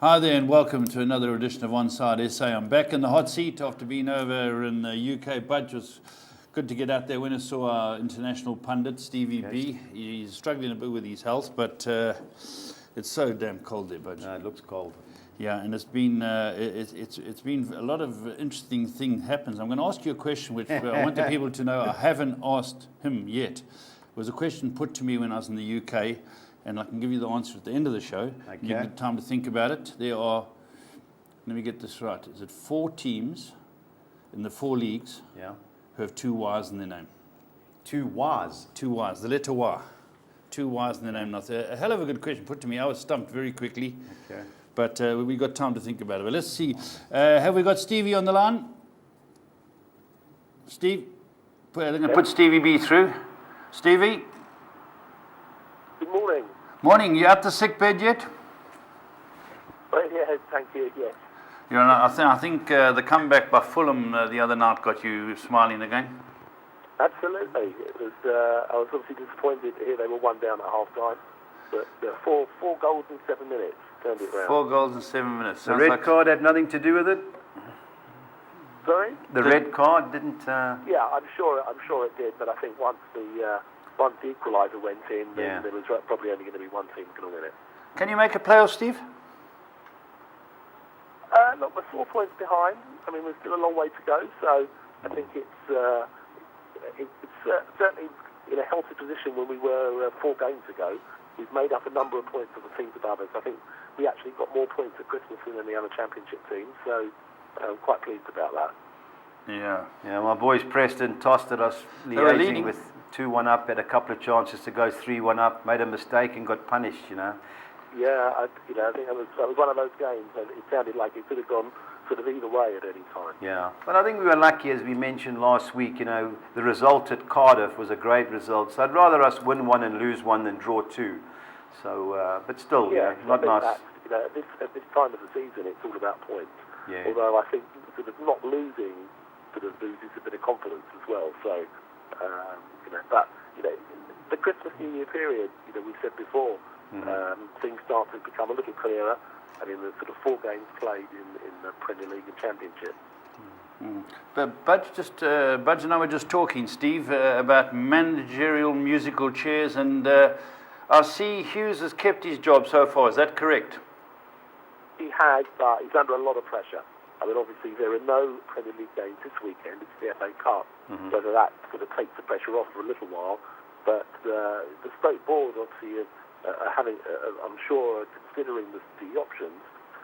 Hi there and welcome to another edition of Onside SA. I'm back in the hot seat after being over in the UK. Budge was good to get out there when I saw our international pundit, Stevie B. He's struggling a bit with his health, but it's so damn cold there, Budge. It looks cold. Yeah, and it's been a lot of interesting things happens. I'm going to ask you a question which I want the people to know I haven't asked him yet. It was a question put to me when I was in the UK, and I can give you the answer at the end of the show. Okay. You get time to think about it. There are, let me get this right, is it 4 teams in the 4 leagues who have 2 Y's in their name? 2 Y's? 2 Y's, the letter Y. 2 Y's in their name. Now, it's a hell of a good question put to me. I was stumped very quickly. Okay. But we got time to think about it. But let's see. Have we got Stevie on the line? Steve? I'm going to put Stevie B through. Stevie? Good morning. Morning. You at the sick bed yet? Well, yeah, thank you, yes. You know, I think the comeback by Fulham the other night got you smiling again. Absolutely. It was. I was obviously disappointed to hear they were 1 down at half-time. But 4 goals in 7 minutes turned it round. 4 goals in 7 minutes. The red card had nothing to do with it? Sorry? The red card didn't... Yeah, I'm sure it did, but I think once the equaliser went in, then there was probably only going to be one team going to win it. Can you make a playoff, Steve? Look, we're 4 points behind. I mean, there's still a long way to go, so I think it's certainly in a healthy position when we were 4 games ago. We've made up a number of points of the teams above us. I think we actually got more points at Christmas than any other championship team, so I'm quite pleased about that. Yeah. Yeah, my boys Preston tossed at us, liaising with 2-1 up, had a couple of chances to go 3-1 up, made a mistake and got punished, you know. Yeah, I think that was one of those games, and it sounded like it could have gone sort of either way at any time. Yeah, but I think we were lucky, as we mentioned last week. You know, the result at Cardiff was a great result. So I'd rather us win 1 and lose 1 than draw 2. So, but still, not nice. That, at this time of the season, it's all about points. Yeah. Although I think sort of not losing sort of loses a bit of confidence as well. So, the Christmas New Year period, we said before, things start to become a little clearer. I mean, there's sort of 4 games played in the Premier League and Championship. But Budge and I were just talking, Steve, about managerial musical chairs, and I see Hughes has kept his job so far. Is that correct? He has, but he's under a lot of pressure. I mean, obviously, there are no Premier League games this weekend. It's the FA Cup, so that sort of takes the pressure off for a little while. But the Stoke board, obviously, are having, I'm sure, considering the options,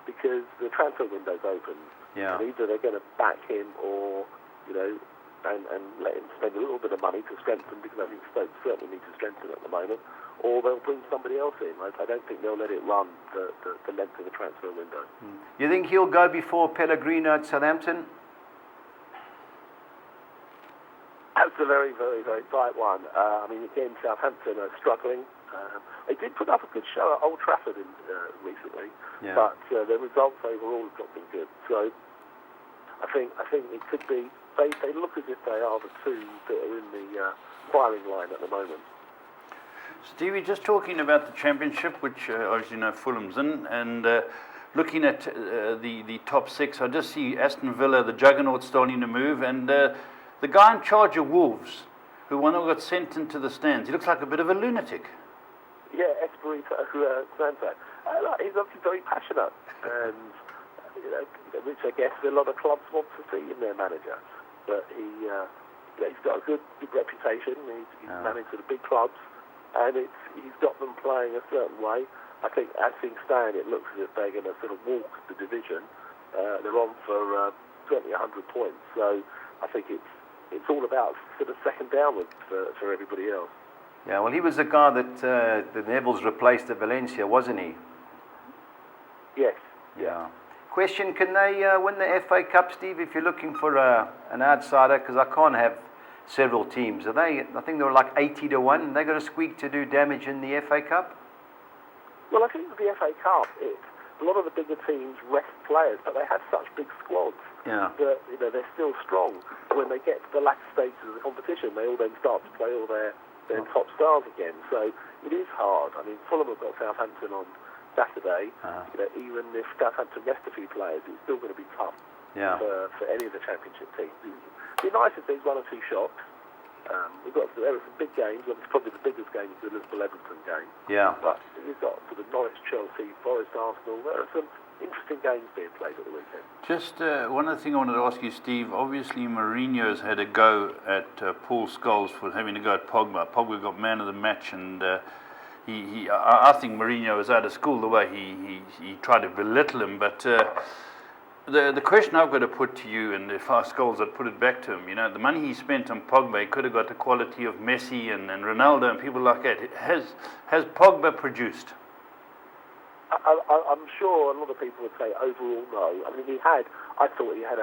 because the transfer window's open. Yeah. And either they're going to back him or, and let him spend a little bit of money to strengthen, because I think Stoke certainly need to strengthen at the moment, or they'll bring somebody else in. I don't think they'll let it run the length of the transfer window. You think he'll go before Pellegrino at Southampton? That's a very, very, very tight one. I mean, again, Southampton are struggling. They did put up a good show at Old Trafford recently, but the results overall have not been good. So I think it could be. They look as if they are the 2 that are in the firing line at the moment. Stevie, just talking about the Championship, which, as you know, Fulham's in, and looking at the top 6, I just see Aston Villa, the juggernaut, starting to move, and the guy in charge of Wolves, who got sent into the stands, he looks like a bit of a lunatic. Yeah, Espirito Santo. He's obviously very passionate, and which I guess a lot of clubs want to see in their manager. But he's got a good reputation. He's managed sort of big clubs, and he's got them playing a certain way. I think as things stand, it looks as if they're going to sort of walk the division. They're on for 100 points, so I think it's all about sort of second downwards for everybody else. Yeah, well, he was the guy that the Neville's replaced at Valencia, wasn't he? Yes. Yeah. Question, can they win the FA Cup, Steve, if you're looking for an outsider? Because I can't have several teams. I think they were like 80 to 1. They got to squeak to do damage in the FA Cup? Well, I think with the FA Cup, a lot of the bigger teams rest players, but they have such big squads that they're still strong. When they get to the latter stages of the competition, they all then start to play all their top stars again. So it is hard. I mean, Fulham have got Southampton on Saturday, even if Southampton rest a few players, it's still going to be tough for any of the Championship teams. It'd be nice if there's one or two shocks. There are some big games. Probably the biggest game is the Liverpool-Everton game. Yeah. But you've got sort of Norwich, Chelsea, Forest, Arsenal. There are some interesting games being played at the weekend. Just one other thing I wanted to ask you, Steve. Obviously, Mourinho's had a go at Paul Scholes for having to go at Pogba. Pogba got man of the match, and I think Mourinho was out of school the way he tried to belittle him. But the question I've got to put to you, and if I Scholes, I'd put it back to him. The money he spent on Pogba, he could have got the quality of Messi and Ronaldo and people like that. Has Pogba produced? I'm sure a lot of people would say overall no. I mean, I thought he had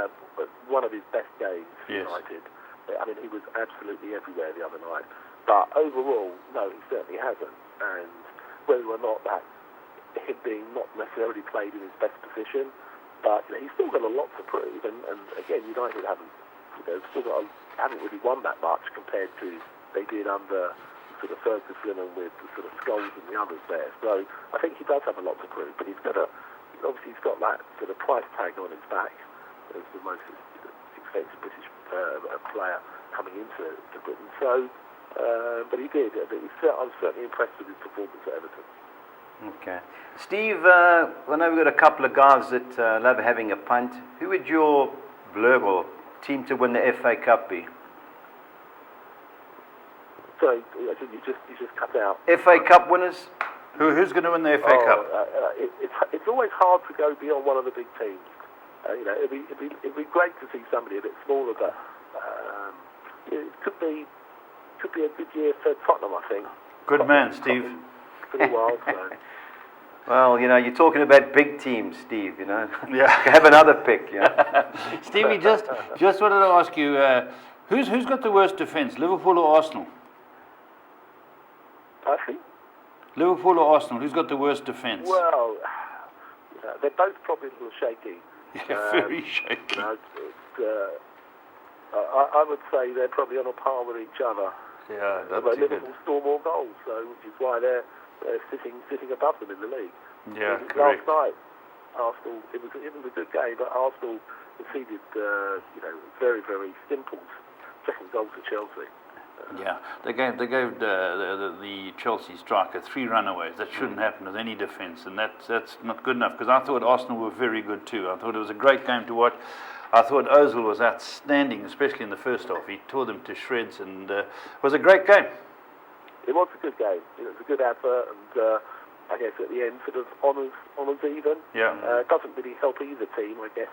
one of his best games for United. I mean, he was absolutely everywhere the other night. But overall, no, he certainly hasn't. And whether or not that's him being not necessarily played in his best position, but he's still got a lot to prove. And again, United haven't really won that much compared to they did under sort of Ferguson and with the sort of Scholes and the others there. So I think he does have a lot to prove, but he's got that sort of price tag on his back as the most expensive British player coming into Britain. So, but he did. I was certainly impressed with his performance at Everton. Okay. Steve, I know we've got a couple of guys that love having a punt. Who would your blurb or team to win the FA Cup be? Sorry, I think you just cut out. FA Cup winners? Who's going to win the FA Cup? It's always hard to go beyond one of the big teams. It'd be great to see somebody a bit smaller, but it could be a good year for Tottenham, I think. Good man, Steve. For a while, so. Well, you're talking about big teams, Steve. Yeah. Have another pick. Stevie, just wanted to ask you, who's got the worst defence, Liverpool or Arsenal? I think. Liverpool or Arsenal? Who's got the worst defence? Well, they're both probably a little shaky. Yeah, very shaky. I would say they're probably on a par with each other. Yeah, that's but good. Liverpool score more goals, which is why they're sitting above them in the league. Yeah, Last correct. night, Arsenal, it was a good game, but Arsenal conceded very, very simple second goal to Chelsea. Yeah, they gave the Chelsea striker 3 runaways. That shouldn't happen with any defence, and that's not good enough, because I thought Arsenal were very good too. I thought it was a great game to watch. I thought Ozil was outstanding, especially in the first half. He tore them to shreds, and it was a great game. It was a good game. It was a good effort, and I guess at the end sort of honours even. Yeah. It doesn't really help either team, I guess,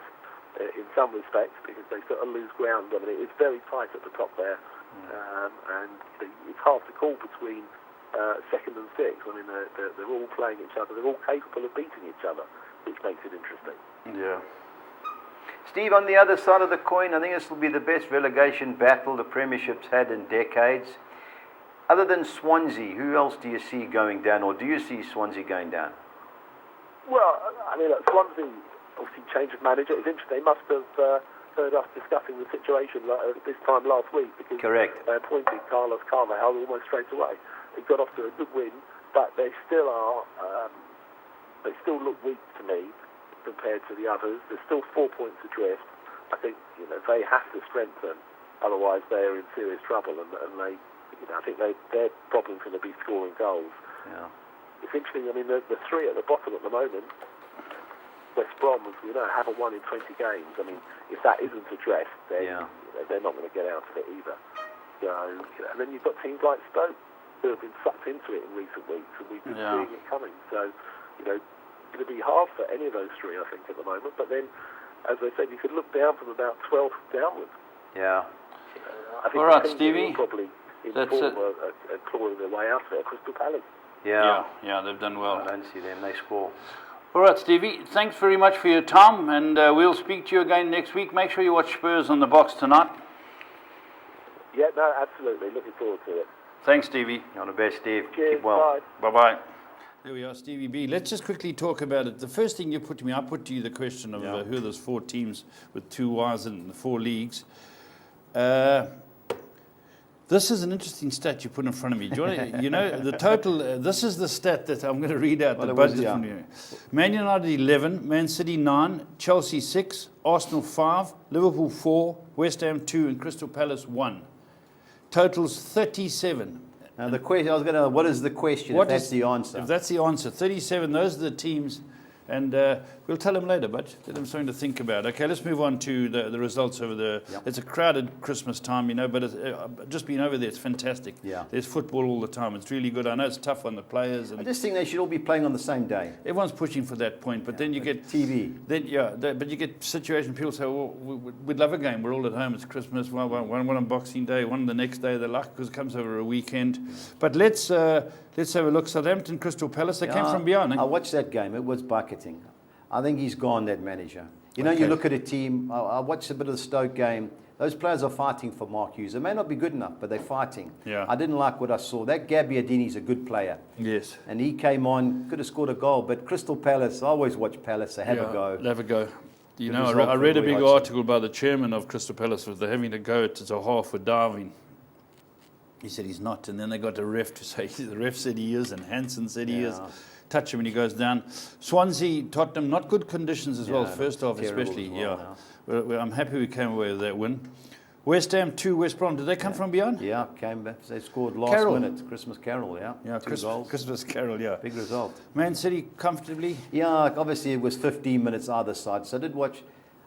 in some respects, because they sort of lose ground. I mean, it's very tight at the top there. And it's hard to call between second and sixth. I mean, they're all playing each other. They're all capable of beating each other, which makes it interesting. Yeah. Steve, on the other side of the coin, I think this will be the best relegation battle the Premiership's had in decades. Other than Swansea, who else do you see going down, or do you see Swansea going down? Well, I mean, Swansea obviously change of manager. It's interesting. They must have heard us discussing the situation this time last week, because they appointed Carlos Carvalhal almost straight away. He got off to a good win, but they still look weak to me compared to the others. There's still 4 points adrift. I think they have to strengthen, otherwise they're in serious trouble. And they, I think their problem's going to be scoring goals. Yeah. It's interesting. I mean, the 3 at the bottom at the moment. West Brom, as we know, haven't won in 20 games. I mean, if that isn't addressed, then they're not going to get out of it either. So, and then you've got teams like Stoke who have been sucked into it in recent weeks, and we've been seeing it coming. So, it's going to be hard for any of those 3, I think, at the moment. But then, as I said, you could look down from about 12 downwards. Yeah. I think all right, Stevie. Probably in form are clawing their way out of it. Crystal Palace. Yeah, they've done well. I don't see them. They score. All right, Stevie, thanks very much for your time, and we'll speak to you again next week. Make sure you watch Spurs on the Box tonight. Yeah, no, absolutely. Looking forward to it. Thanks, Stevie. You're the best, Steve. Cheers, keep well. Bye. Bye-bye. There we are, Stevie B. Let's just quickly talk about it. The first thing you put to me, I put to you the question of who are those 4 teams with 2 Ys in the 4 leagues. This is an interesting stat you put in front of me. Do you, you know, the total, this is the stat that I'm going to read out. Well, the it was, budget yeah. from you. Man United 11, Man City 9, Chelsea 6, Arsenal 5, Liverpool 4, West Ham 2, and Crystal Palace 1. Totals 37. Now the question, I was going to, what is the question? If that's the answer. If that's the answer, 37, those are the teams. And we'll tell them later, but give them something to think about. Okay, let's move on to the results over the... Yep. It's a crowded Christmas time, you know, but it's, just being over there, it's fantastic. Yeah. There's football all the time. It's really good. I know it's tough on the players. And I just think they should all be playing on the same day. everyone's pushing for that point, but then you get... TV. Then, but you get situations, people say, well, we'd love a game. We're all at home. It's Christmas. One on Boxing Day, one the next day. They're lucky because it comes over a weekend. But let's have a look. Southampton, Crystal Palace, they came from beyond. I watched that game. It was bucketing. I think he's gone, that manager. You know, you look at a team, I watched a bit of the Stoke game. Those players are fighting for Mark Hughes. They may not be good enough, but they're fighting. Yeah. I didn't like what I saw. That Gabbiadini's a good player. Yes. And he came on, could have scored a goal. But Crystal Palace, I always watch Palace. They have a go. Have a go. You Good know, result I for read a Roy big Hodgson. article by the chairman of Crystal Palace with they're having to go to the half for diving. He said he's not, and then they got the ref to say the ref said he is, and Hansen said he is. Touch him when he goes down. Swansea, Tottenham, not good conditions as well. First half, especially. I'm happy we came away with that win. West Ham 2, West Brom. Did they come from beyond? Yeah, came back. They scored last minute. Christmas Carol, Yeah, Christmas Carol, yeah. Big result. Man City comfortably. Yeah, obviously it was 15 minutes either side. So I did watch.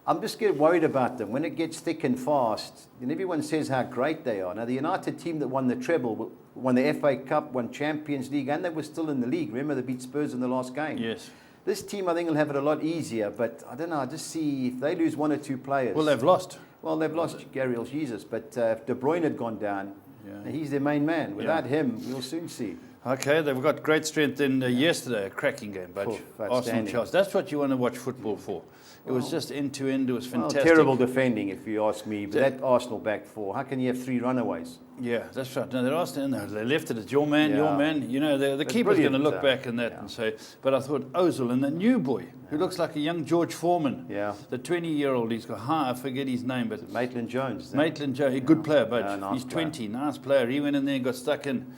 I'm just getting worried about them. When it gets thick and fast, and everyone says how great they are. Now, the United team that won the treble, won the FA Cup, won Champions League, and they were still in the league. Remember, they beat Spurs in the last game. Yes. This team, I think, will have it a lot easier. But I don't know. I just see if they lose one or two players. Well, they've lost. Well, they've lost Gabriel Jesus. But if De Bruyne had gone down, he's their main man. Without him, we'll soon see. Okay, they've got great strength in yesterday, a cracking game, Budge. Arsenal Chelsea. That's what you want to watch football for. It was just end-to-end. It was fantastic. Terrible defending, if you ask me. But that Arsenal back four, how can you have 3 runaways? Yeah, that's right. No, they're Arsenal. They left it. It's your man, your man. You know, the keeper's going to look back in that and say, but I thought Ozil and the new boy, who looks like a young George Foreman. Yeah. The 20-year-old, he's got, I forget his name, but Maitland-Jones. Maitland-Jones, a good player, Budge. Nice He's player. 20, nice player. He went in there and got stuck in.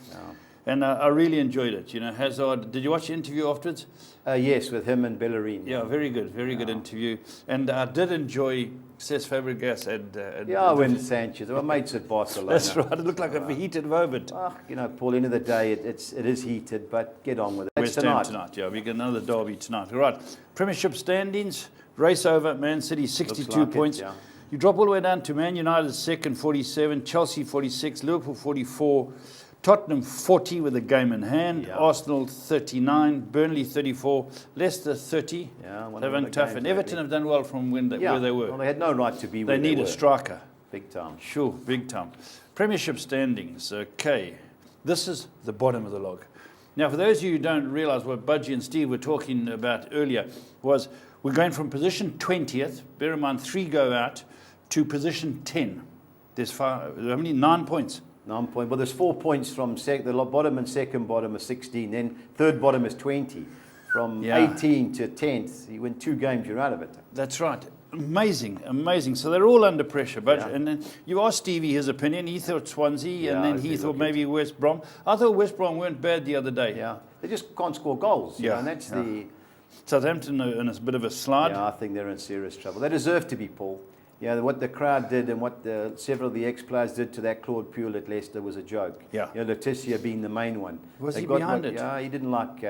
And I really enjoyed it. You know, Hazard. Did you watch the interview afterwards? Yes, with him and Bellerin. Yeah, very good interview. And I did enjoy Cesc Fabregas when Sanchez. They were mates at Barcelona. That's right. It looked like a heated moment. You know, Paul, end of the day, it is heated, but get on with it. West Ham tonight. Yeah, we get another derby tonight. All right. Premiership standings. Race over. Man City 62 points. You drop all the way down to Man United second, 47. Chelsea 46. Liverpool 44. Tottenham 40 with a game in hand. Arsenal 39. Burnley 34. Leicester 30. They've been tough. And Everton have done well from where they were. Well, they had no right to be where they need a striker. Big time. Sure, big time. Premiership standings. Okay. This is the bottom of the log. Now, for those of you who don't realise what Budgie and Steve were talking about earlier, was we're going from position 20th, bear in mind 3 go out, to position 10. There's how many? 9 points. 9 points. Well, there's 4 points from the bottom and second bottom are 16. Then third bottom is 20. From 18 to 10th, you win 2 games, you're out of it. That's right. Amazing. So they're all under pressure. But and then you asked Stevie his opinion. He thought Swansea, and then he thought maybe West Brom. I thought West Brom weren't bad the other day. Yeah, they just can't score goals. You know, and that's the Southampton in a bit of a slide. Yeah, I think they're in serious trouble. They deserve to be, Paul. Yeah, what the crowd did and what several of the ex-players did to that Claude Puel at Leicester was a joke. Yeah. You know, Letitia being the main one. Was he behind it? Yeah, he didn't like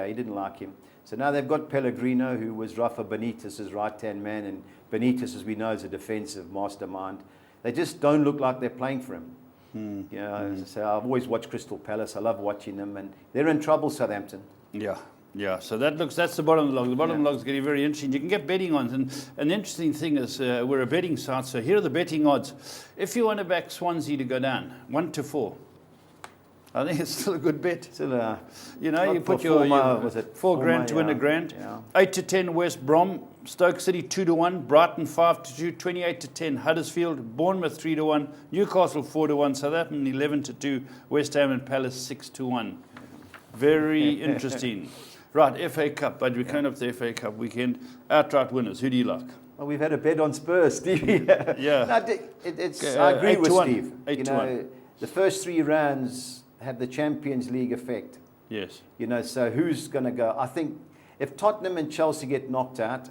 him. So now they've got Pellegrino, who was Rafa Benitez's right-hand man, and Benitez, as we know, is a defensive mastermind. They just don't look like they're playing for him. So I've always watched Crystal Palace. I love watching them, and they're in trouble, Southampton. Yeah, so that's the bottom of the log. The bottom of the log is getting very interesting. You can get betting odds. And the interesting thing is we're a betting site, so here are the betting odds. If you want to back Swansea to go down, 1 to 4. I think it's still a good bet. Still, you put your $4 grand to win a grand. 8 to 10 West Brom, Stoke City 2 to 1, Brighton 5 to 2, 28 to 10 Huddersfield, Bournemouth 3 to 1, Newcastle 4 to 1, Southampton 11 to 2, West Ham and Palace 6 to 1. Very interesting. Right, FA Cup, but we're coming up to the FA Cup weekend. Outright winners, who do you like? Well, we've had a bet on Spurs, Stevie. Yeah. No, I agree with Steve. 8 to 1. the first 3 rounds have the Champions League effect. Yes. You know, so who's going to go? I think if Tottenham and Chelsea get knocked out,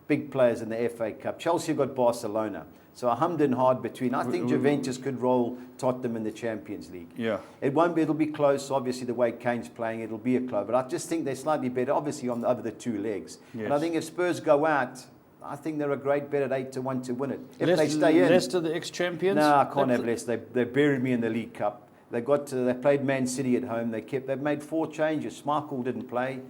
big players in the FA Cup. Chelsea got Barcelona. So I hummed and hard between. I think Juventus could roll Tottenham in the Champions League. Yeah. It won't be, it'll be close. Obviously, the way Kane's playing, it'll be a close. But I just think they're slightly better, obviously, on the other 2 legs. Yes. And I think if Spurs go out, I think they're a great bet at 8-1 to win it. If they stay in. Leicester, the ex-champions? No, I can't have Leicester. They buried me in the League Cup. They played Man City at home. They've made 4 changes. Schmeichel didn't play.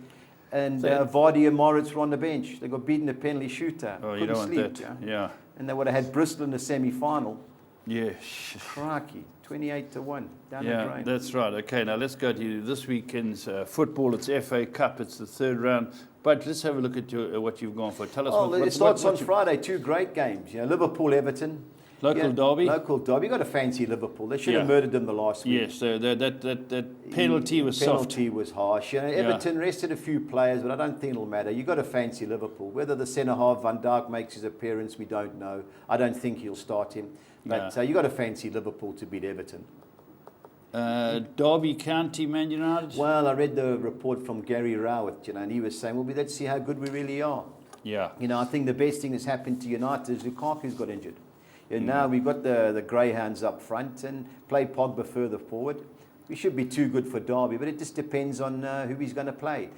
And Vardy and Moritz were on the bench. They got beaten a penalty shooter. Oh, you don't want that. Yeah. And they would have had Bristol in the semi-final. Yes. Crikey, 28-1 down the Yeah, drain. that's right. Okay, now let's go to this weekend's football. It's FA Cup. It's the 3rd round. But let's have a look at what you've gone for. Tell us it starts on Friday. 2 great games. Liverpool-Everton. Local derby. Local derby. You got to fancy Liverpool. They should have murdered them the last week. Yes, so that penalty was soft. Penalty was harsh. Everton rested a few players, but I don't think it'll matter. You got to fancy Liverpool. Whether the centre half Van Dijk makes his appearance, we don't know. I don't think he'll start him. But you got to fancy Liverpool to beat Everton. Derby County, Man United. Well, I read the report from Gary Rowett, and he was saying, well, let's see how good we really are. Yeah. I think the best thing that's happened to United is Lukaku's got injured. And now we've got the Greyhounds up front and play Pogba further forward. We should be too good for Derby, but it just depends on who he's going to play.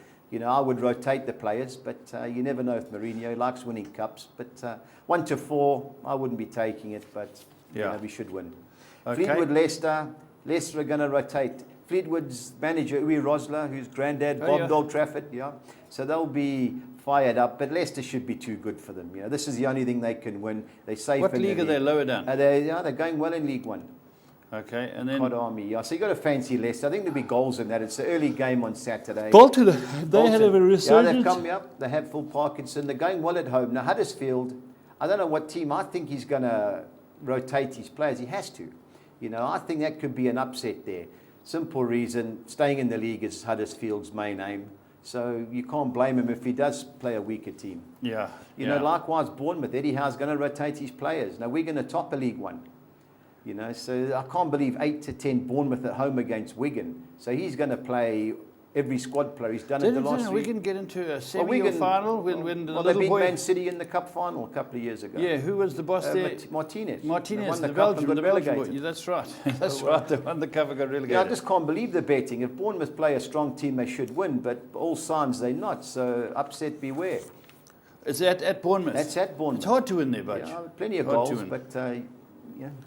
I would rotate the players, but you never know if Mourinho likes winning cups. But 1-4, I wouldn't be taking it, but we should win. Okay. Fleetwood, Leicester. Leicester are going to rotate. Fleetwood's manager, Uwe Rosler, whose granddad bombed Old Trafford. So they'll be fired up, but Leicester should be too good for them. This is the only thing they can win. They're safe. What league are they lower down? They're going well in League One. Okay, and then Army. So you got to fancy Leicester. I think there'll be goals in that. It's an early game on Saturday. Bolton, they had a resurgence. Yeah, they've come up. They have full Parkinson. They're going well at home. Now Huddersfield, I don't know what team. I think he's going to rotate his players. He has to. I think that could be an upset there. Simple reason, staying in the league is Huddersfield's main aim. So you can't blame him if he does play a weaker team. Yeah. Likewise, Bournemouth, Eddie Howe's going to rotate his players. Now, we're going to top a League One. So I can't believe 8-10 Bournemouth at home against Wigan. So he's going to play every squad player. He's done it the last week. Wigan get into a semi-final when the they little beat boy... Man City in the cup final a couple of years ago. Yeah, who was the boss there? Martinez. Martinez, They the won Belgian boy. relegated. That's right. That's right. They won the cup and got relegated. Yeah, I just can't believe the betting. If Bournemouth play a strong team, they should win. But all signs they're not. So upset beware. Is that at Bournemouth? That's at Bournemouth. It's hard to win there, Budge. Plenty of goals, but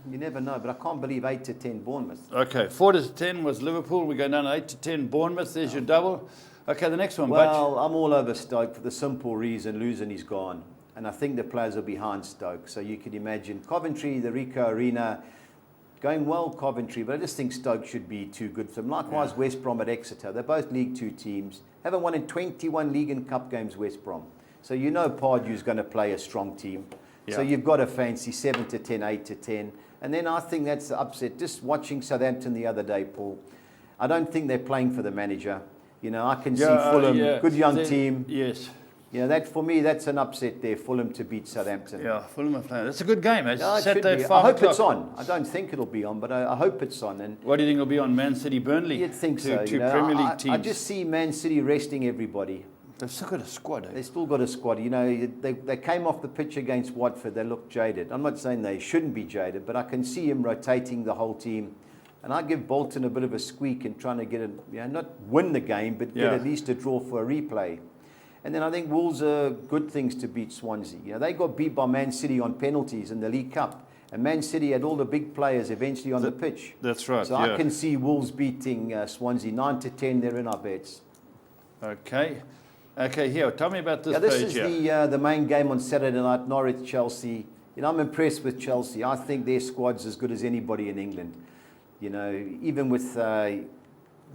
you never know. But I can't believe 8-10 Bournemouth. Okay, 4-10 was Liverpool. We go down to 8-10 Bournemouth. There's your double. Okay, the next one, Budge. Well, I'm all over Stoke for the simple reason losing is gone. And I think the players are behind Stoke. So you can imagine Coventry, the Ricoh Arena, going well, Coventry, but I just think Stoke should be too good for them. Likewise, West Brom at Exeter. They're both League 2 teams. Haven't won in 21 League and Cup games, West Brom. So Pardew's going to play a strong team. Yeah. So you've got to fancy 7-10, 8-10. And then I think that's the upset. Just watching Southampton the other day, Paul, I don't think they're playing for the manager. I can see Fulham, good young team. Yes. That for me, that's an upset there, Fulham to beat Southampton. Yeah, Fulham are playing. That's a good game. It's Saturday, 5 I hope it's on. I don't think it'll be on, but I hope it's on. And what do you think will be on? Man City, Burnley? You'd think so. Two Premier League teams. I just see Man City resting everybody. They've still got a squad. They've still got a squad. They came off the pitch against Watford. They looked jaded. I'm not saying they shouldn't be jaded, but I can see him rotating the whole team. And I give Bolton a bit of a squeak in trying to get not win the game, but get at least a draw for a replay. And then I think Wolves are good things to beat Swansea. They got beat by Man City on penalties in the League Cup. And Man City had all the big players eventually on the pitch. That's right. So I can see Wolves beating Swansea 9-10. They're in our bets. Okay. Okay, here, tell me about this page. This is the main game on Saturday night, Norwich-Chelsea. I'm impressed with Chelsea. I think their squad's as good as anybody in England. Even with,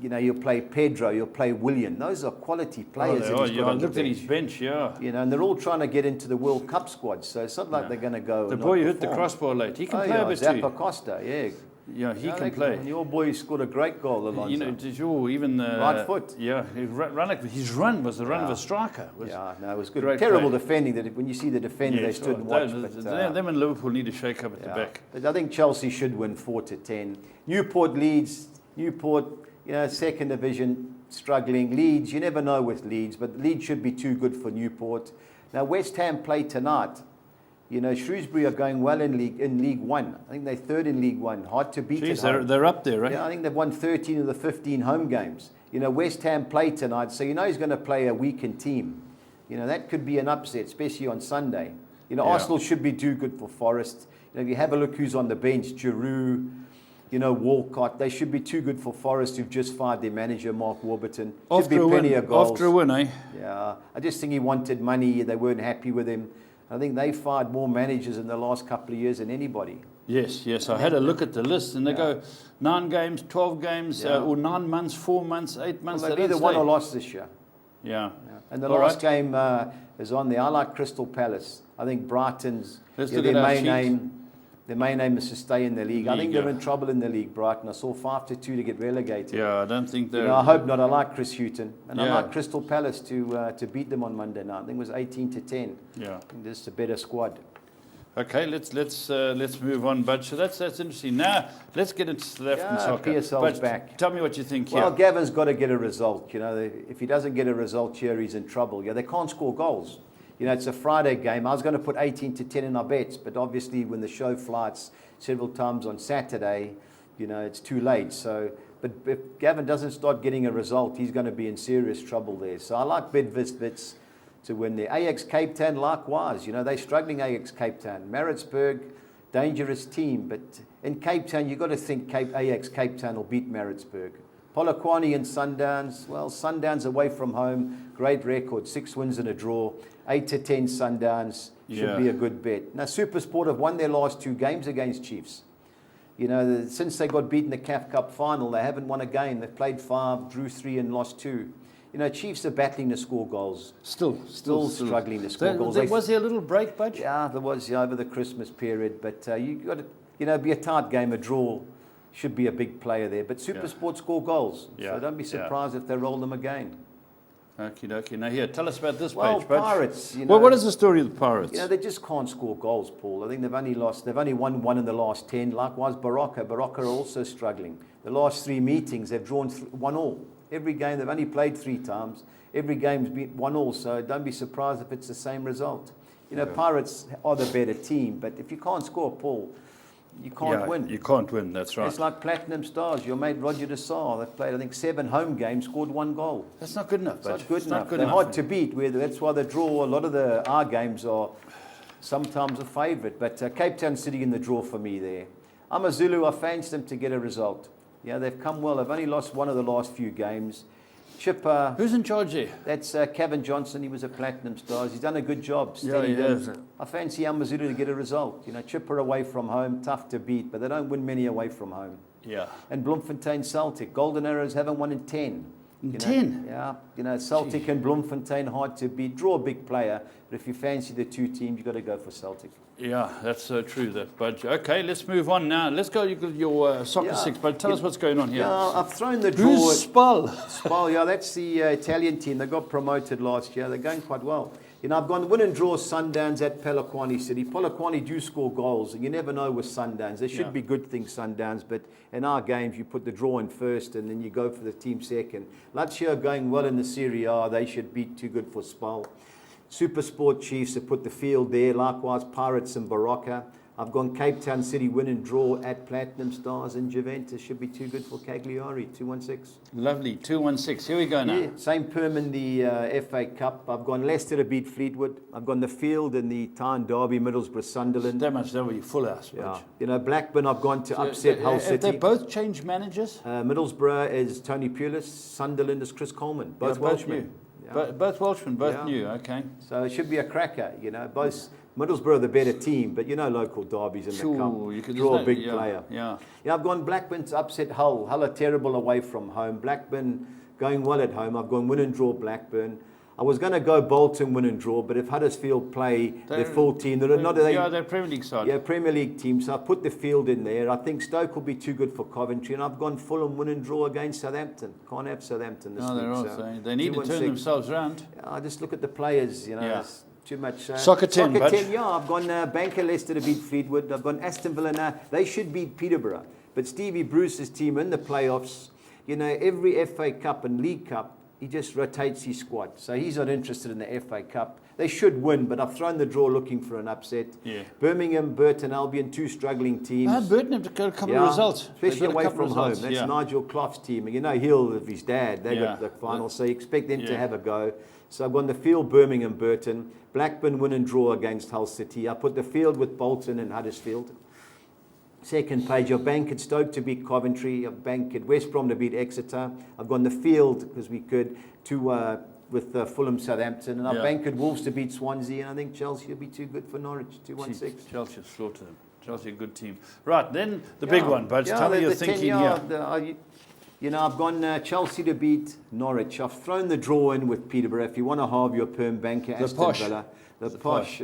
you'll play Pedro, you'll play Willian. Those are quality players. I looked at his bench, and they're all trying to get into the World Cup squad, so it's not like they're going to go. The boy who hit the crossbar late, he can play a bit too. Zappa Costa, Yeah, he can play. And your boy scored a great goal, Alonso. You know, even right foot. Yeah, his run was the run of a striker. It was good. Great Terrible play. defending. That when you see the defender, they stood and watched. Them and Liverpool need to shake up at the back. But I think Chelsea should win 4-10. Newport, Leeds. Newport, second division, struggling. Leeds, you never know with Leeds, but Leeds should be too good for Newport. Now West Ham play tonight. Shrewsbury are going well in League One. I think they're third in League One. Hard to beat. Jeez, they're up there, right? Yeah, I think they've won 13 of the 15 home games. West Ham play tonight, so he's going to play a weakened team. That could be an upset, especially on Sunday. Arsenal should be too good for Forest. If you have a look who's on the bench, Giroud, Walcott, they should be too good for Forest, who've just fired their manager, Mark Warburton. Should be plenty of goals. After a win, eh? Yeah, I just think he wanted money. They weren't happy with him. I think they fired more managers in the last couple of years than anybody. Yes. I had a look at the list, and they go 9 games, 12 games, or 9 months, 4 months, 8 months. Well, they've either won or lost this year. Yeah. And the last game is on there. I like Crystal Palace. I think Brighton's their main aim is to stay in the league. I think they're in trouble in the league, Brighton. I saw 5-2 to get relegated. Yeah, I don't think they're... I hope not. I like Chris Hughton. And I like Crystal Palace to beat them on Monday night. I think it was 18-10. Yeah. I think this is a better squad. Okay, let's move on, Bud. So that's interesting. Now let's get into South African soccer. PSL's back. Tell me what you think. Well, Gavin's got to get a result. If he doesn't get a result here, he's in trouble. They can't score goals. It's a Friday game. I was going to put 18-10 in our bets, but obviously when the show flights several times on Saturday, it's too late. So, but if Gavin doesn't start getting a result, he's going to be in serious trouble there. So I like Bidvest to win there. Ajax Cape Town, likewise. They're struggling, Ajax Cape Town. Maritzburg, dangerous team. But in Cape Town, you've got to think Ajax Cape Town will beat Maritzburg. Polokwane and Sundowns. Well, Sundowns away from home. Great record. 6 wins and a draw. 8-10 Sundowns. Should be a good bet. Now, SuperSport have won their last 2 games against Chiefs. Since they got beaten in the CAF Cup final, they haven't won a game. They've played 5, drew 3 and lost 2. Chiefs are battling to score goals. Still struggling to score goals. Was there a little break, Budge? Yeah, there was over the Christmas period. But you got to, be a tight game, a draw. Should be a big player there. But SuperSport score goals. So don't be surprised if they roll them again. Okie dokie. Now here, tell us about this page, Budge. Pirates. What is the story of the Pirates? They just can't score goals, Paul. I think they've only won 1 in the last 10. Likewise, Baraka are also struggling. The last 3 meetings, they've drawn 1-1. Every game, they've only played 3 times. Every game's been 1-1. So don't be surprised if it's the same result. Pirates are the better team, but if you can't score, Paul, you can't win. You can't win, that's right. It's like Platinum Stars. Your mate Roger de Sá, they've played, I think, 7 home games, scored 1 goal. That's not good enough, It's not good enough. They're hard to beat. That's why they draw. A lot of our games are sometimes a favourite. But Cape Town City in the draw for me there. AmaZulu, I fancy them to get a result. They've come well. They've only lost 1 of the last few games. Chipper. Who's in charge there? That's Kevin Johnson. He was at Platinum Stars. He's done a good job. Yeah, he has. I fancy AmaZulu to get a result. Chipper away from home, tough to beat, but they don't win many away from home. Yeah. And Bloemfontein Celtic. Golden Arrows haven't won in 10. 10? Yeah. Celtic and Bloemfontein hard to beat. Draw a big player, but if you fancy the 2 teams, you've got to go for Celtic. Yeah, that's so true, that Budge. Okay, let's move on now. Let's go your soccer 6, but tell us what's going on here. Yeah, I've thrown the draw. Who's Spal? Spal, that's the Italian team. They got promoted last year. They're going quite well. I've gone win and draw Sundowns at Polokwane City. Polokwane do score goals, and you never know with Sundowns. There should be good things, Sundowns, but in our games, you put the draw in first, and then you go for the team second. Lazio going well in the Serie A. They should beat too good for Spal. SuperSport Chiefs have put the field there. Likewise, Pirates and Baraka. I've gone Cape Town City win and draw at Platinum Stars, and Juventus should be too good for Cagliari, 2-1-6. Lovely, 2-1-6. Here we go now. Yeah, same perm in the FA Cup. I've gone Leicester to beat Fleetwood. I've gone the field in the Tyne Derby, Middlesbrough, Sunderland. That much that be full house. Yeah. Blackburn, I've gone to upset Hull City. Have they both changed managers? Middlesbrough is Tony Pulis. Sunderland is Chris Coleman. Both Welshmen. Both Welshmen, both new. Okay. So it should be a cracker. Both. Middlesbrough are the better team, but local derbies in the cup. You can draw a big player. Yeah. I've gone Blackburn to upset Hull. Hull are terrible away from home. Blackburn going well at home. I've gone win and draw Blackburn. I was going to go Bolton, win and draw, but if Huddersfield play their full team, they're Premier League side. Yeah, Premier League team. So I put the field in there. I think Stoke will be too good for Coventry, and I've gone Fulham, win and draw against Southampton. Can't have Southampton this week. They need to turn themselves around. I just look at the players, There's too much. Soccer 10, yeah. I've gone Banker Leicester to beat Fleetwood. I've gone Aston Villa now. They should beat Peterborough. But Stevie Bruce's team in the playoffs, every FA Cup and League Cup, he just rotates his squad. So he's not interested in the FA Cup. They should win, but I've thrown the draw looking for an upset. Yeah. Birmingham, Burton, Albion, two struggling teams. Burton have got a couple of results. Especially away from home. That's Nigel Clough's team. Hill with his dad, they got the final, so you expect them to have a go. So I've gone the field, Birmingham, Burton. Blackburn, win and draw against Hull City. I put the field with Bolton and Huddersfield. Second page, I've banked Stoke to beat Coventry. I've banked West Brom to beat Exeter. I've gone the field, because we could, with Fulham, Southampton. And I've banked Wolves to beat Swansea. And I think Chelsea will be too good for Norwich, 2-1-6. Chelsea will slaughter them. Chelsea a good team. Right, then the big one, Budge. Tell me your thinking here. I've gone Chelsea to beat Norwich. I've thrown the draw in with Peterborough. If you want to halve your perm banker, Aston Villa. The posh,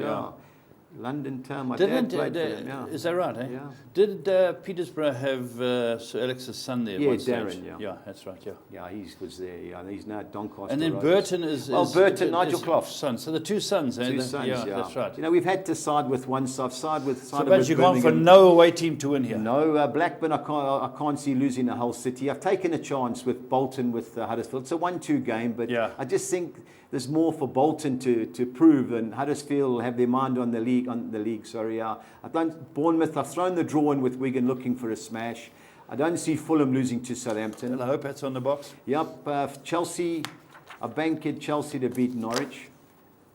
London town. My dad played for them, Is that right? Eh? Yeah. Did Petersburg have Sir Alex's son there? Yeah, Darren. Yeah, that's right. Yeah. Yeah, he was there. Yeah, he's now at Doncaster. And then Burton is Nigel Clough's son. So the two sons. Two sons. Yeah, that's right. We've had to side with one. So I've sided with. So, but you've gone for no away team to win here. No, Blackburn. I can't see losing the Hull City. I've taken a chance with Bolton with Huddersfield. It's a 1-2 game, but I just think there's more for Bolton to prove, and Huddersfield will have their mind on the league. Bournemouth, I've thrown the draw in with Wigan looking for a smash. I don't see Fulham losing to Southampton. Well, I hope that's on the box. Yep. Chelsea, I banked Chelsea to beat Norwich.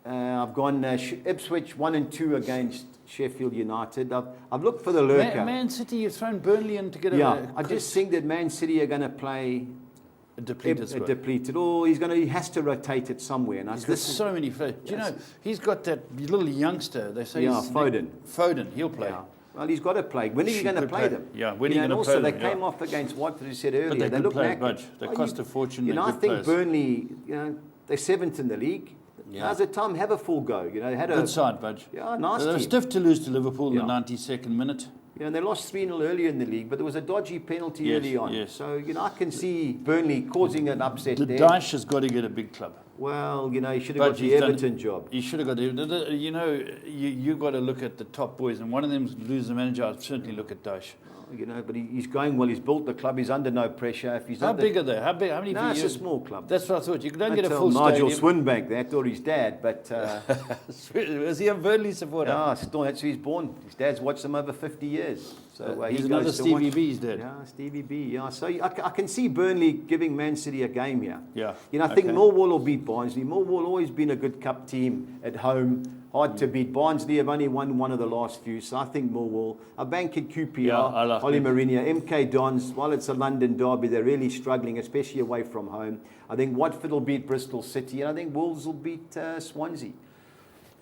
I've gone Ipswich 1 and 2 against Sheffield United. I've looked for the lurker. Man City, you've thrown Burnley in to get I just think that Man City are going to play a depleted. Oh, he has to rotate it somewhere. And there's so many players. Do you know, he's got that little youngster. They say Foden, he'll play. Yeah. Well, he's got to play. When are you going to play them? Yeah, when are you going to play them? And also, they came off against Watford, you said earlier. But they look play Budge. They cost a fortune. I think Burnley, they're 7th in the league. Now's the time, have a full go. Good side, Budge. Yeah, nice. They were stiff to lose to Liverpool in the 92nd minute. Yeah, and they lost 3-0 earlier in the league, but there was a dodgy penalty early on. Yes. So, I can see Burnley causing an upset there. Dyche has got to get a big club. Well, he should have got the Everton job. He should have got the... you got to look at the top boys, and one of them lose the manager. I'd certainly look at Dyche. But he's going well. He's built the club. He's under no pressure. If he's how big are they? How many? No, it's a small club. That's what I thought. You don't get a full Nigel stadium. Swinbank that, or his dad, but is he a Burnley supporter? No, that's who he's born. His dad's watched him over 50 years. So he's another Stevie B's dad. Yeah, Stevie B. Yeah, so I can see Burnley giving Man City a game here. Yeah. I think Millwall will beat Barnsley. Millwall always been a good cup team at home. Hard to beat. Barnsley have only won one of the last few, so I think Millwall. I bank at QPR, Oli Mourinho, MK Dons. While it's a London derby, they're really struggling, especially away from home. I think Watford will beat Bristol City, and I think Wolves will beat Swansea.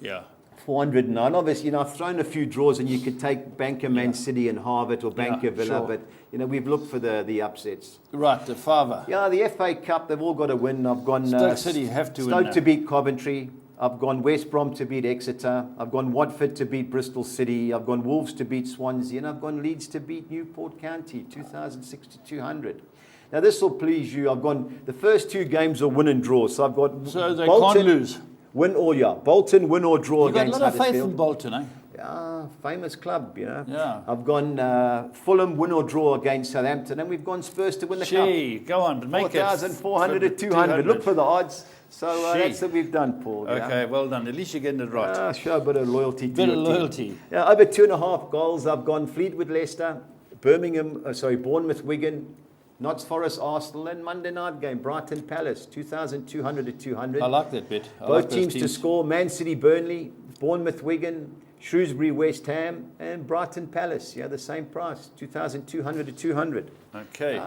Yeah. 409. Obviously, I've thrown a few draws, and you could take Banker Man City and Harvard or Banker Villa, but we've looked for the upsets. Right, the father. Yeah, the FA Cup, they've all got to win. I've gone Stoke City have to win. Stoke to beat Coventry. I've gone West Brom to beat Exeter. I've gone Watford to beat Bristol City. I've gone Wolves to beat Swansea. And I've gone Leeds to beat Newport County, 2,060-200. Now, this will please you. I've gone, the first 2 games are win and draw. So I've got so they Bolton, can't lose. Bolton, win or draw against Huddersfield. You've got a lot of faith in Bolton, eh? Yeah, famous club, Yeah. I've gone Fulham, win or draw against Southampton. And we've gone Spurs to win the cup. Go on, make 4,400 to 200. Look for the odds. So that's what we've done, Paul. Okay, well done. At least you're getting it right. Show a bit of loyalty to your loyalty. Team. Yeah, over 2.5 goals. I've gone Fleetwood, Leicester, Bournemouth, Wigan, Notts Forest, Arsenal, and Monday night game, Brighton Palace, 2,200 to 200. I like that bit. Both teams to score, Man City, Burnley, Bournemouth, Wigan, Shrewsbury, West Ham, and Brighton Palace. Yeah, the same price, 2,200 to 200. Okay.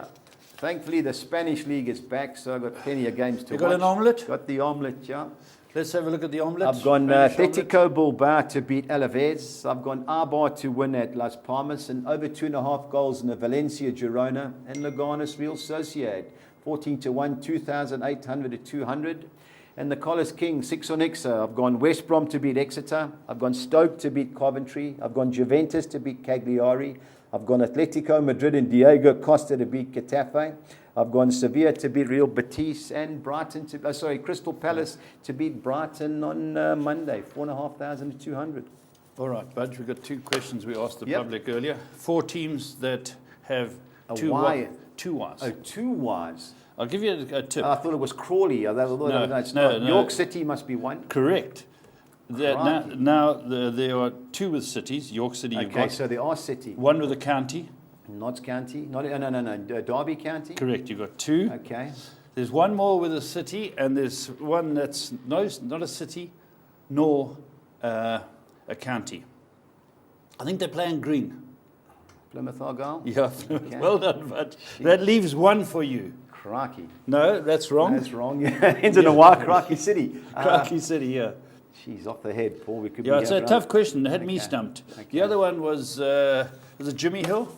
Thankfully, the Spanish league is back, so I've got plenty of games to watch. You got an omelette? Got the omelette, yeah. Let's have a look at the omelette. I've gone Atletico Bilbao to beat Alaves. I've gone Eibar to win at Las Palmas, and over 2.5 goals in the Valencia, Girona, and Leganes Real Sociedad. 14 to 1, 2,800 to 200. And the Collis King, 6 on X. I've gone West Brom to beat Exeter. I've gone Stoke to beat Coventry. I've gone Juventus to beat Cagliari. I've gone Atletico Madrid and Diego Costa to beat Getafe. I've gone Sevilla to beat Real Betis and Brighton Crystal Palace to beat Brighton on Monday, 4,500 to 200. All right, Budge, we've got 2 questions we asked the public earlier. 4 teams that have two Ys. Oh, 2 Ys. I'll give you a tip. I thought it was Crawley. No. York City must be one. Correct. There are 2 with cities. York City, you've got. So there are City. 1 with a county. Notts County. No. Derby County. Correct, you've got 2. Okay. There's 1 more with a city, and there's 1 that's not a city, nor a county. I think they're playing green. Plymouth Argyle? Yeah, well done, Bud. That leaves 1 for you. Crikey. No, that's wrong. That's wrong. Yeah, ends in a Y. Crikey City. Crikey City, yeah. Jeez, off the head, Paul. We could. Yeah, it's a tough question. It had me stumped. Okay. The other one was it Jimmy Hill?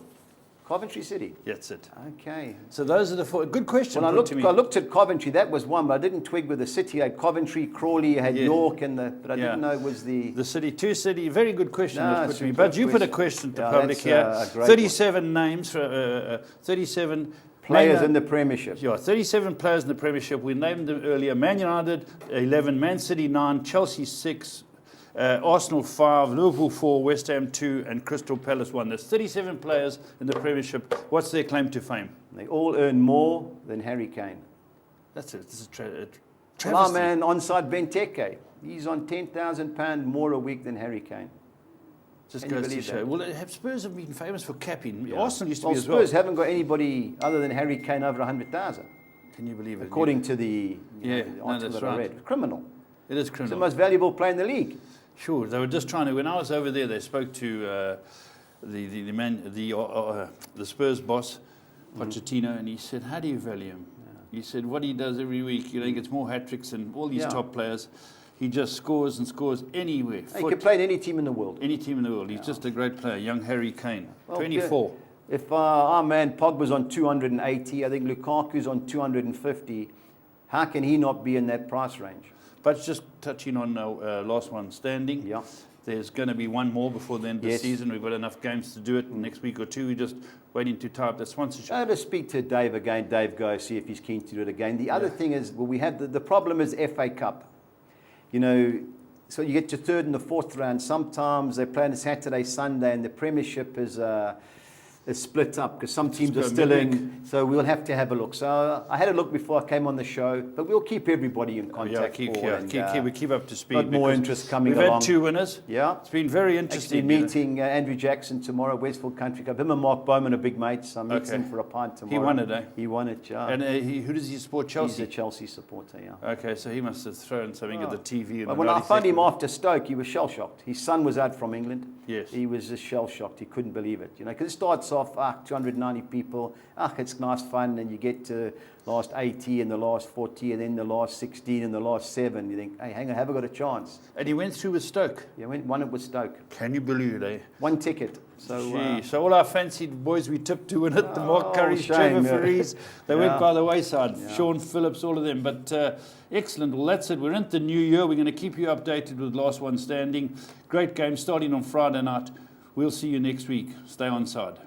Coventry City. That's it. Okay. So those are the 4. Good question. Well, I looked at Coventry. That was one, but I didn't twig with the city. I had Coventry, Crawley, I had York, but I didn't know it was the city. 2 city. Very good question. No, put to me. But you put a question to public here. 37 names for 37 players in the Premiership. Yeah, 37 players in the Premiership. We named them earlier. Man United 11, Man City 9, Chelsea 6. Arsenal 5, Liverpool 4, West Ham 2, and Crystal Palace 1. There's 37 players in the Premiership. What's their claim to fame? They all earn more than Harry Kane. That's it. This is travesty. Our man onside Benteke, he's on £10,000 more a week than Harry Kane. Just goes to show. Well, Spurs have been famous for capping. Yeah. Arsenal used to be as well. Spurs haven't got anybody other than Harry Kane over 100,000. Can you believe it? According to the article that I read. Criminal. It is criminal. It's the most valuable player in the league. Sure, they were just trying to. When I was over there, they spoke to the Spurs boss, Pochettino, and he said, "How do you value him?" He said, "What he does every week. He gets more hat tricks than all these top players. He just scores and scores anywhere. He can play in any team in the world. Any team in the world. He's just a great player. Young Harry Kane, 24. If our man Pogba's on 280, I think Lukaku's on 250. How can he not be in that price range? But just touching on last one standing. Yeah. There's going to be 1 more before the end of the season. We've got enough games to do it next week or 2. We're just waiting to tie up the sponsorship. I had to speak to Dave again. Dave go see if he's keen to do it again. The other thing is, we have the problem is FA Cup. You know, so you get to 3rd and the 4th round. Sometimes they play on a Saturday, Sunday, and the Premiership is split up because some teams are still in. So we'll have to have a look. So I had a look before I came on the show, but we'll keep everybody in contact. We keep up to speed. Got more interest coming along. We've had 2 winners. Yeah. It's been very interesting. Actually meeting Andrew Jackson tomorrow, Westfield Country Club. Him and Mark Bowman are big mates. I'm meeting him for a pint tomorrow. He won it, eh? He won it, yeah. And who does he support? Chelsea? He's a Chelsea supporter, yeah. Okay, so he must have thrown something at the TV. But when I found him after Stoke, he was shell-shocked. His son was out from England. Yes. He was just shell-shocked. He couldn't believe it. You know, because it starts off, 290 people. It's nice fun. And you get to last 80 and the last 40 and then the last 16 and the last 7. You think, hey, hang on, have I got a chance? And he went through with Stoke. Yeah, won it with Stoke. Can you believe it, eh? 1 ticket. So, so all our fancied boys we tipped to win it, the Mark Currys, Trevor Farees, they went by the wayside. Yeah. Sean Phillips, all of them. But excellent. Well, that's it. We're into the new year. We're going to keep you updated with Last One Standing. Great game starting on Friday night. We'll see you next week. Stay on side.